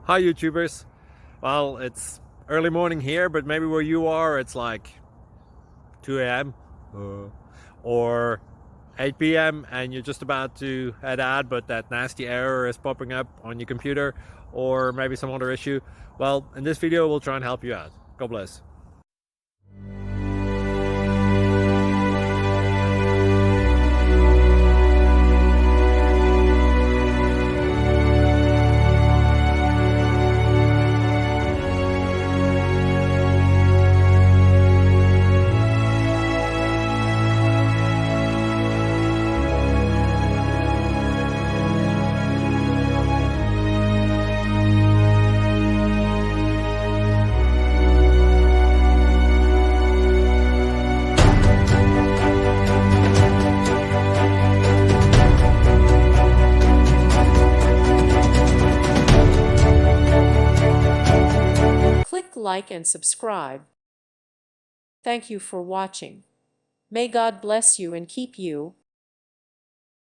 Hi YouTubers. Well, it's early morning here, but maybe where you are it's like 2 a.m. Or 8 p.m. and you're just about to head out, but that nasty error is popping up on your computer, or maybe some other issue. Well, in this video we'll try and help you out. God bless. Click like and subscribe. Thank you for watching. May God bless you and keep you.